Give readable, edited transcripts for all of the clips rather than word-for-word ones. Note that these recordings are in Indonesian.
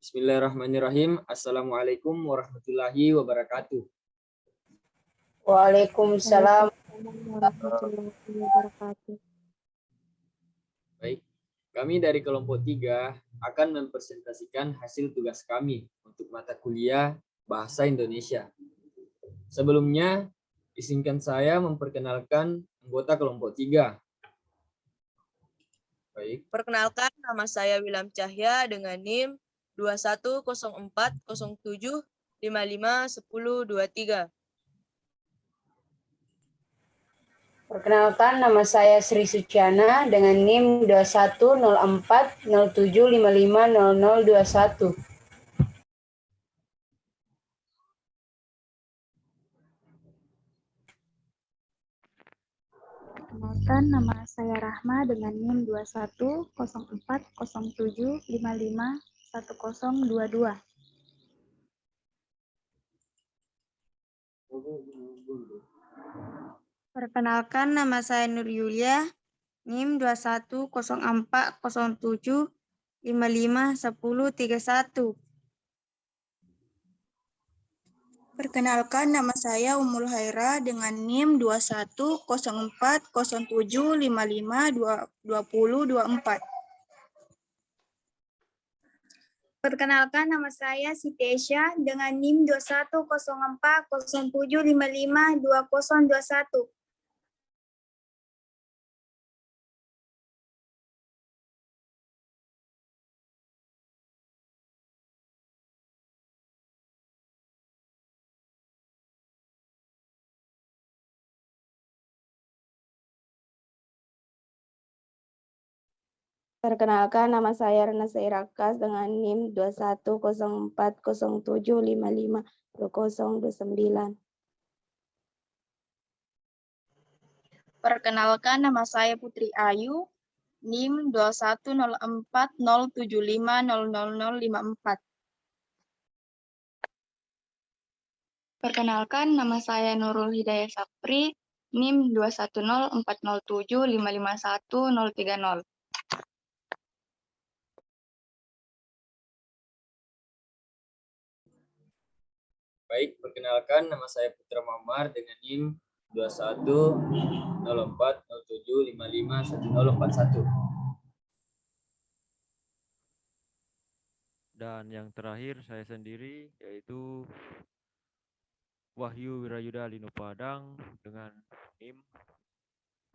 Bismillahirrahmanirrahim. Assalamualaikum warahmatullahi wabarakatuh. Waalaikumsalam. Warahmatullahi wabarakatuh. Baik, kami dari kelompok 3 akan mempresentasikan hasil tugas kami untuk mata kuliah Bahasa Indonesia. Sebelumnya, izinkan saya memperkenalkan anggota kelompok 3. Baik, Perkenalkan, nama saya William Cahya dengan NIM 210407551023. Perkenalkan, nama saya Sri Suciana dengan NIM 210407550021. Perkenalkan, nama saya Rahma dengan NIM 210407551022. Perkenalkan, nama saya Nur Yulia, NIM 210407551031. Perkenalkan, nama saya Umul Haira dengan NIM 210407552024. Perkenalkan, nama saya Siti Esya dengan NIM 210407552021. Perkenalkan, nama saya Rana Sairakas dengan NIM 210407552029. Perkenalkan, nama saya Putri Ayu, NIM 210407500054. Perkenalkan, nama saya Nurul Hidayah Sapri, NIM 210407551030. baik, perkenalkan nama saya Putra Mamar dengan NIM 210407551041. Dan yang terakhir saya sendiri yaitu Wahyu Wirayuda Lino Padang dengan NIM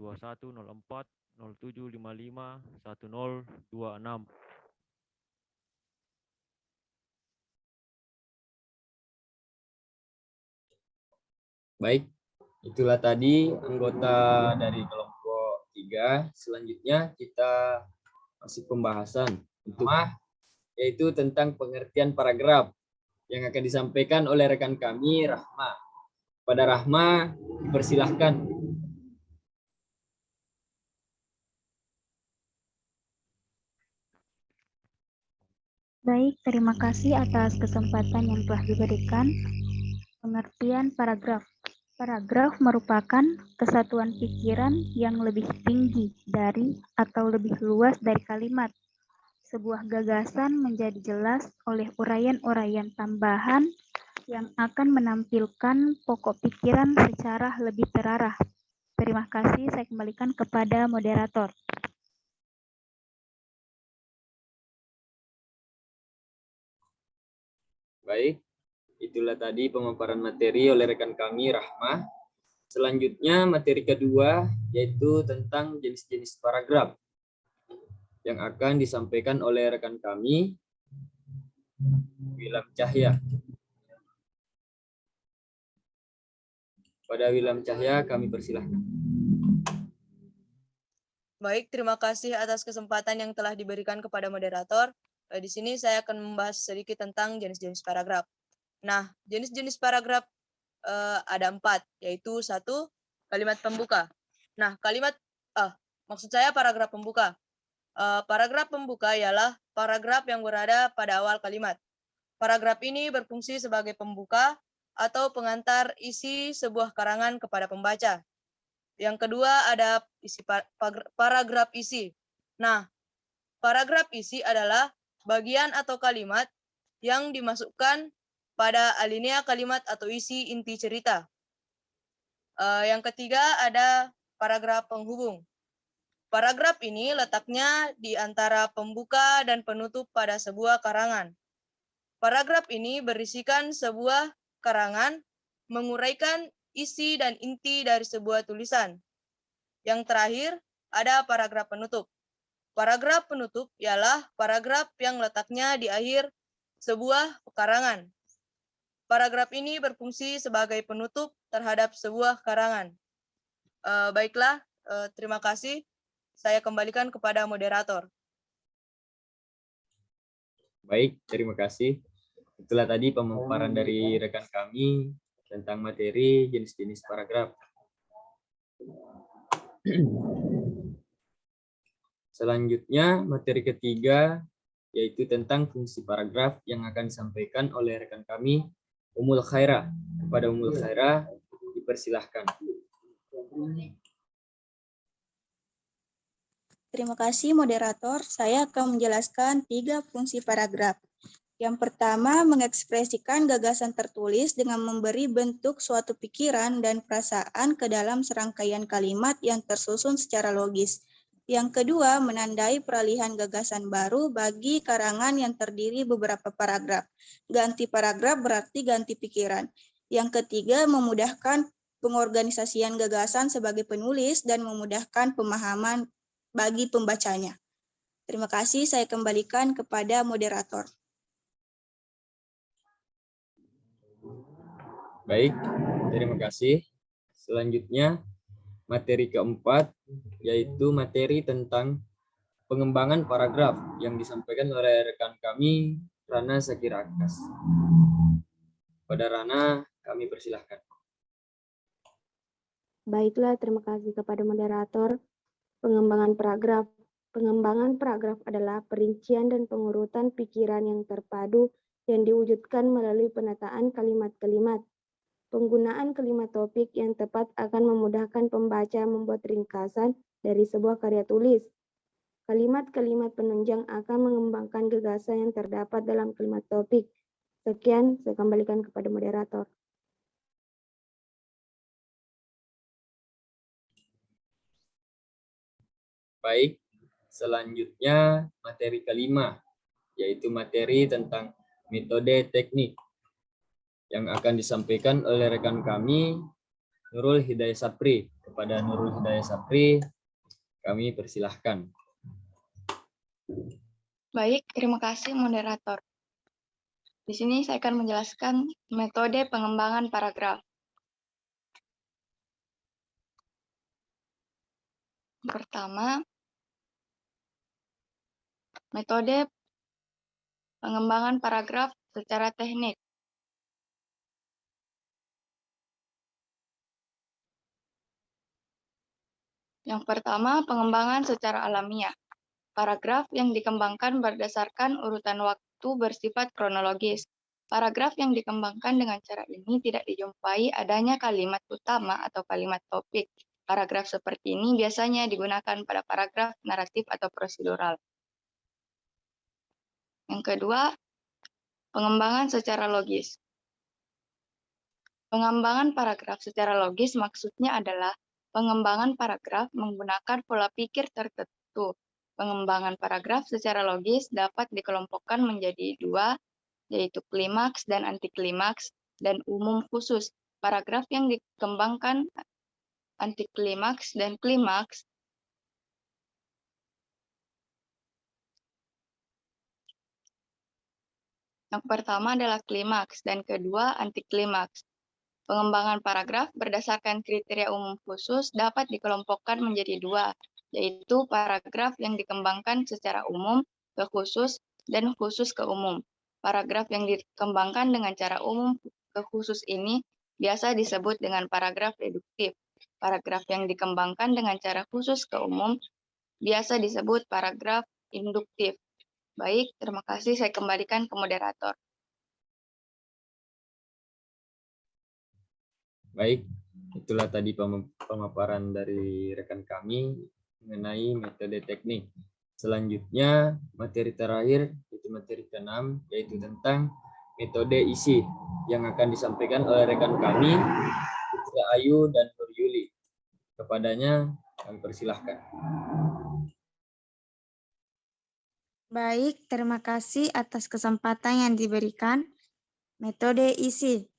210407551026. Baik, itulah tadi anggota dari kelompok 3. Selanjutnya kita masih pembahasan untuk yaitu tentang pengertian paragraf yang akan disampaikan oleh rekan kami Rahma. Pada Rahma, dipersilahkan. Baik, terima kasih atas kesempatan yang telah diberikan. Pengertian paragraf. Paragraf merupakan kesatuan pikiran yang lebih tinggi dari atau lebih luas dari kalimat. Sebuah gagasan menjadi jelas oleh uraian-uraian tambahan yang akan menampilkan pokok pikiran secara lebih terarah. Terima kasih, saya kembalikan kepada moderator. Baik, itulah tadi pemaparan materi oleh rekan kami Rahma. Selanjutnya materi kedua yaitu tentang jenis-jenis paragraf yang akan disampaikan oleh rekan kami William Cahya. Pada William Cahya kami persilahkan. Baik, terima kasih atas kesempatan yang telah diberikan kepada moderator. Di sini saya akan membahas sedikit tentang jenis-jenis paragraf. Nah, jenis-jenis paragraf ada 4, yaitu 1, kalimat pembuka. Nah, maksud saya paragraf pembuka. Paragraf pembuka ialah paragraf yang berada pada awal kalimat. Paragraf ini berfungsi sebagai pembuka atau pengantar isi sebuah karangan kepada pembaca. Yang kedua ada paragraf isi. Nah, paragraf isi adalah bagian atau kalimat yang dimasukkan pada alinea kalimat atau isi inti cerita. Yang ketiga ada paragraf penghubung. Paragraf ini letaknya di antara pembuka dan penutup pada sebuah karangan. Paragraf ini berisikan sebuah karangan, menguraikan isi dan inti dari sebuah tulisan. Yang terakhir ada paragraf penutup. Paragraf penutup ialah paragraf yang letaknya di akhir sebuah karangan. Paragraf ini berfungsi sebagai penutup terhadap sebuah karangan. Baiklah, terima kasih. Saya kembalikan kepada moderator. Baik, terima kasih. Itulah tadi pemaparan dari rekan kami tentang materi jenis-jenis paragraf. Selanjutnya, materi ketiga yaitu tentang fungsi paragraf yang akan disampaikan oleh rekan kami, Ummul Khairah. Kepada Ummul Khairah, dipersilahkan. Terima kasih moderator. Saya akan menjelaskan 3 fungsi paragraf. Yang pertama, mengekspresikan gagasan tertulis dengan memberi bentuk suatu pikiran dan perasaan ke dalam serangkaian kalimat yang tersusun secara logis. Yang kedua, menandai peralihan gagasan baru bagi karangan yang terdiri beberapa paragraf. Ganti paragraf berarti ganti pikiran. Yang ketiga, memudahkan pengorganisasian gagasan sebagai penulis dan memudahkan pemahaman bagi pembacanya. Terima kasih, saya kembalikan kepada moderator. Baik, terima kasih. Selanjutnya, materi keempat, yaitu materi tentang pengembangan paragraf yang disampaikan oleh rekan kami, Rana Zakira Akas. Pada Rana, kami persilahkan. Baiklah, terima kasih kepada moderator. Pengembangan paragraf. Pengembangan paragraf adalah perincian dan pengurutan pikiran yang terpadu yang diwujudkan melalui penataan kalimat-kalimat. Penggunaan kalimat topik yang tepat akan memudahkan pembaca membuat ringkasan dari sebuah karya tulis. Kalimat-kalimat penunjang akan mengembangkan gagasan yang terdapat dalam kalimat topik. Sekian, saya kembalikan kepada moderator. Baik, selanjutnya materi kelima, yaitu materi tentang metode teknik yang akan disampaikan oleh rekan kami, Nurul Hidayah Sapri. Kepada Nurul Hidayah Sapri, kami persilahkan. Baik, terima kasih moderator. Di sini saya akan menjelaskan metode pengembangan paragraf. Pertama, metode pengembangan paragraf secara teknik. Yang pertama, pengembangan secara alamiah. Paragraf yang dikembangkan berdasarkan urutan waktu bersifat kronologis. Paragraf yang dikembangkan dengan cara ini tidak dijumpai adanya kalimat utama atau kalimat topik. Paragraf seperti ini biasanya digunakan pada paragraf naratif atau prosedural. Yang kedua, pengembangan secara logis. Pengembangan paragraf secara logis maksudnya adalah pengembangan paragraf menggunakan pola pikir tertentu. Pengembangan paragraf secara logis dapat dikelompokkan menjadi 2, yaitu klimaks dan antiklimaks, dan umum khusus. Paragraf yang dikembangkan antiklimaks dan klimaks yang pertama adalah klimaks dan kedua antiklimaks. Pengembangan paragraf berdasarkan kriteria umum khusus dapat dikelompokkan menjadi 2, yaitu paragraf yang dikembangkan secara umum ke khusus dan khusus ke umum. Paragraf yang dikembangkan dengan cara umum ke khusus ini biasa disebut dengan paragraf reduktif. Paragraf yang dikembangkan dengan cara khusus ke umum biasa disebut paragraf induktif. Baik, terima kasih. Saya kembalikan ke moderator. Baik, itulah tadi pemaparan dari rekan kami mengenai metode teknik. Selanjutnya, materi terakhir itu yaitu materi ke-6, yaitu tentang metode isi yang akan disampaikan oleh rekan kami, Putri Ayu dan Nur Yuli. Kepadanya kami persilahkan. Baik, terima kasih atas kesempatan yang diberikan. Metode isi.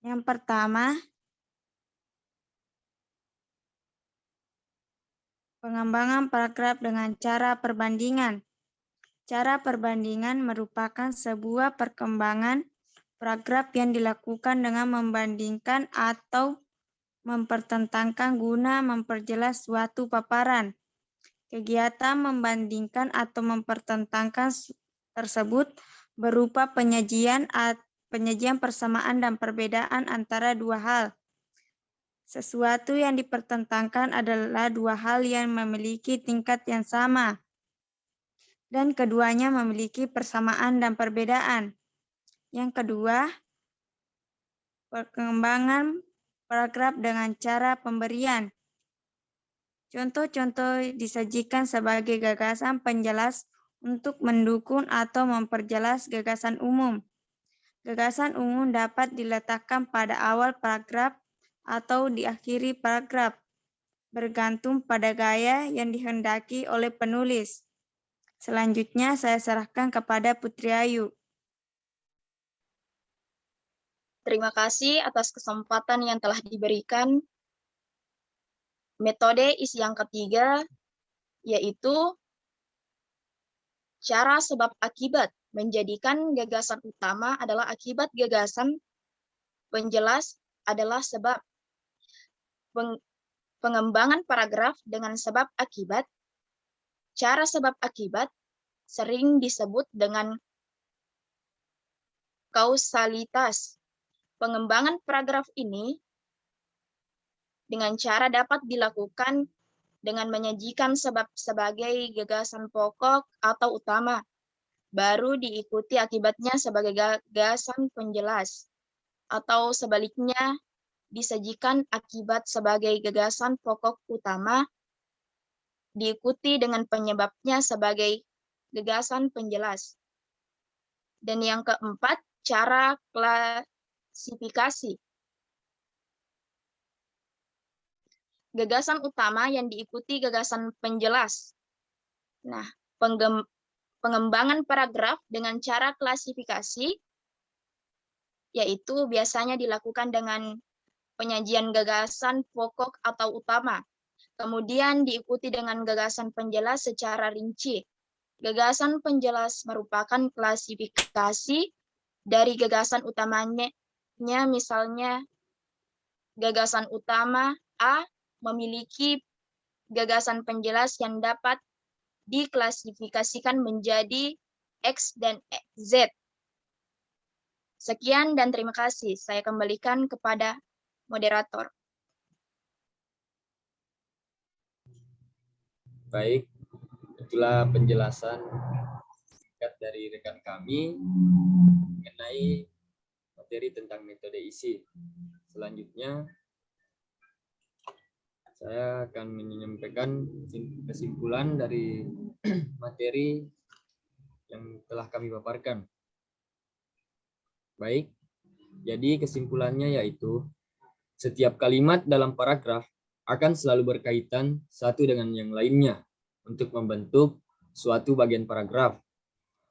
Yang pertama, pengembangan paragraf dengan cara perbandingan. Cara perbandingan merupakan sebuah perkembangan paragraf yang dilakukan dengan membandingkan atau mempertentangkan guna memperjelas suatu paparan. Kegiatan membandingkan atau mempertentangkan tersebut berupa penyajian persamaan dan perbedaan antara dua hal. Sesuatu yang dipertentangkan adalah dua hal yang memiliki tingkat yang sama, dan keduanya memiliki persamaan dan perbedaan. Yang kedua, perkembangan paragraf dengan cara pemberian. Contoh-contoh disajikan sebagai gagasan penjelas untuk mendukung atau memperjelas gagasan umum. Gagasan umum dapat diletakkan pada awal paragraf atau di akhiri paragraf, bergantung pada gaya yang dihendaki oleh penulis. Selanjutnya saya serahkan kepada Putri Ayu. Terima kasih atas kesempatan yang telah diberikan. Metode isi yang ketiga yaitu cara sebab akibat, menjadikan gagasan utama adalah akibat gagasan penjelas adalah sebab. Pengembangan paragraf dengan sebab akibat. Cara sebab akibat sering disebut dengan kausalitas. Pengembangan paragraf ini dengan cara dapat dilakukan dengan menyajikan sebab sebagai gagasan pokok atau utama, baru diikuti akibatnya sebagai gagasan penjelas, atau sebaliknya disajikan akibat sebagai gagasan pokok utama, diikuti dengan penyebabnya sebagai gagasan penjelas. Dan yang keempat, cara klasifikasi. Gagasan utama yang diikuti gagasan penjelas. Nah, pengembangan paragraf dengan cara klasifikasi yaitu biasanya dilakukan dengan penyajian gagasan pokok atau utama, kemudian diikuti dengan gagasan penjelas secara rinci. Gagasan penjelas merupakan klasifikasi dari gagasan utamanya, misalnya gagasan utama A memiliki gagasan penjelas yang dapat diklasifikasikan menjadi X dan Z. Sekian dan terima kasih. Saya kembalikan kepada moderator. Baik, itulah penjelasan singkat dari rekan kami mengenai materi tentang metode isi. Selanjutnya, saya akan menyampaikan kesimpulan dari materi yang telah kami paparkan. Baik, jadi kesimpulannya yaitu setiap kalimat dalam paragraf akan selalu berkaitan satu dengan yang lainnya untuk membentuk suatu bagian paragraf.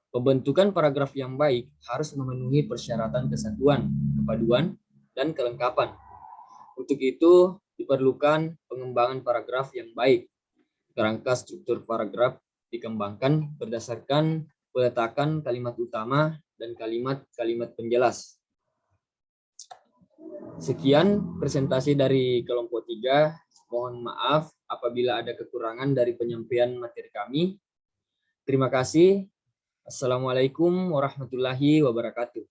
Pembentukan paragraf yang baik harus memenuhi persyaratan kesatuan, kepaduan, dan kelengkapan. Untuk itu, diperlukan pengembangan paragraf yang baik. Kerangka struktur paragraf dikembangkan berdasarkan peletakan kalimat utama dan kalimat-kalimat penjelas. Sekian presentasi dari kelompok 3. Mohon maaf apabila ada kekurangan dari penyampaian materi kami. Terima kasih. Assalamualaikum warahmatullahi wabarakatuh.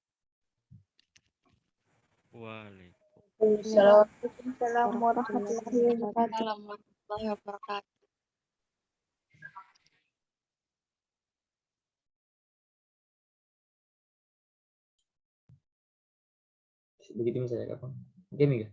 Waalaikumsalam warahmatullahi wabarakatuh. Warahmatullahi wabarakatuh. Begitu misalnya kapan? Oke, Mega.